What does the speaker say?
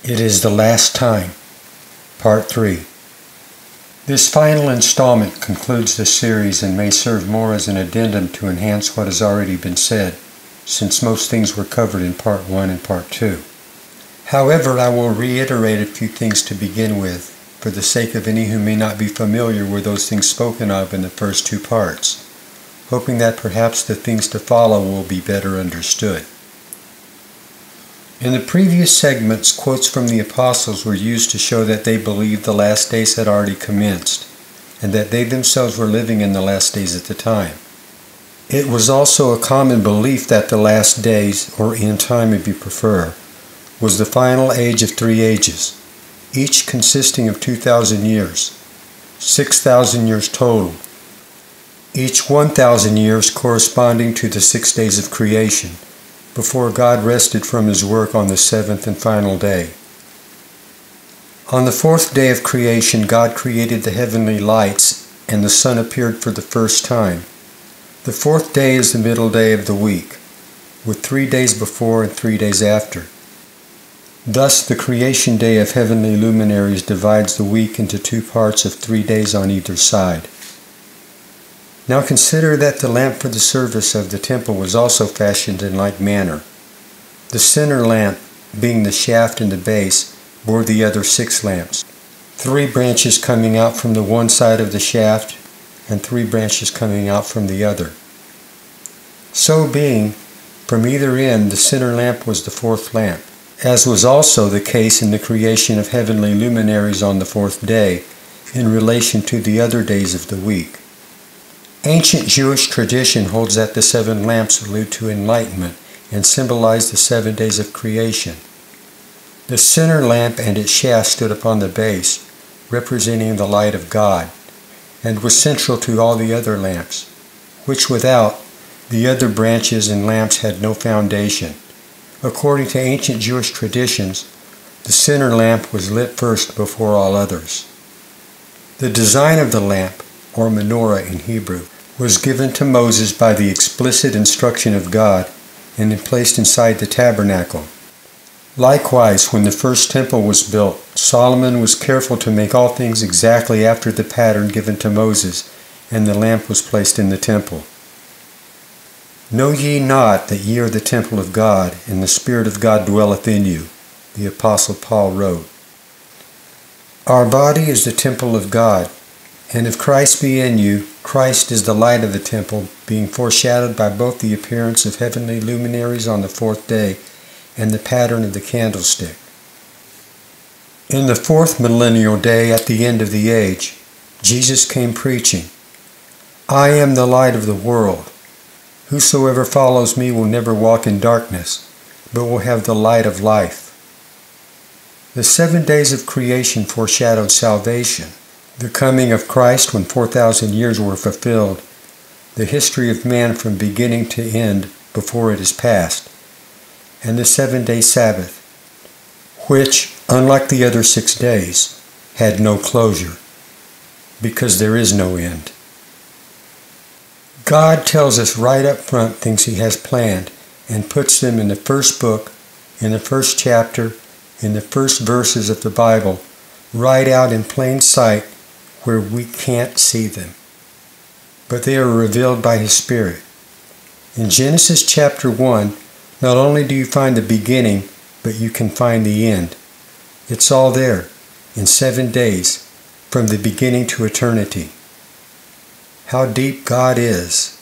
It is the last time. Part 3. This final installment concludes the series and may serve more as an addendum to enhance what has already been said, since most things were covered in Part 1 and Part 2. However, I will reiterate a few things to begin with, for the sake of any who may not be familiar with those things spoken of in the first two parts, hoping that perhaps the things to follow will be better understood. In the previous segments, quotes from the apostles were used to show that they believed the last days had already commenced, and that they themselves were living in the last days at the time. It was also a common belief that the last days, or end time if you prefer, was the final age of 3 ages, each consisting of 2,000 years, 6,000 years total, each 1,000 years corresponding to the 6 days of creation, before God rested from His work on the 7th and final day. On the 4th day of creation, God created the heavenly lights, and the sun appeared for the first time. The 4th day is the middle day of the week, with 3 days before and 3 days after. Thus, the creation day of heavenly luminaries divides the week into 2 parts of 3 days on either side. Now consider that the lamp for the service of the temple was also fashioned in like manner. The center lamp, being the shaft and the base, bore the other 6 lamps, 3 branches coming out from the one side of the shaft, and 3 branches coming out from the other. So being, from either end the center lamp was the 4th lamp, as was also the case in the creation of heavenly luminaries on the 4th day, in relation to the other days of the week. Ancient Jewish tradition holds that the 7 lamps allude to enlightenment and symbolize the 7 days of creation. The center lamp and its shaft stood upon the base, representing the light of God, and was central to all the other lamps, which without, the other branches and lamps had no foundation. According to ancient Jewish traditions, the center lamp was lit first before all others. The design of the lamp, or menorah in Hebrew, was given to Moses by the explicit instruction of God and placed inside the tabernacle. Likewise, when the first temple was built, Solomon was careful to make all things exactly after the pattern given to Moses, and the lamp was placed in the temple. Know ye not that ye are the temple of God, and the Spirit of God dwelleth in you, the Apostle Paul wrote. Our body is the temple of God, and if Christ be in you, Christ is the light of the temple, being foreshadowed by both the appearance of heavenly luminaries on the 4th day and the pattern of the candlestick. In the 4th millennial day, at the end of the age, Jesus came preaching, I am the light of the world. Whosoever follows me will never walk in darkness, but will have the light of life. The 7 days of creation foreshadowed salvation, the coming of Christ when 4,000 years were fulfilled, the history of man from beginning to end before it is past, and the 7-day Sabbath, which, unlike the other 6 days, had no closure, because there is no end. God tells us right up front things He has planned and puts them in the first book, in the first chapter, in the first verses of the Bible, right out in plain sight where we can't see them. But they are revealed by His Spirit. In Genesis chapter 1, not only do you find the beginning, but you can find the end. It's all there, in 7 days, from the beginning to eternity. How deep God is,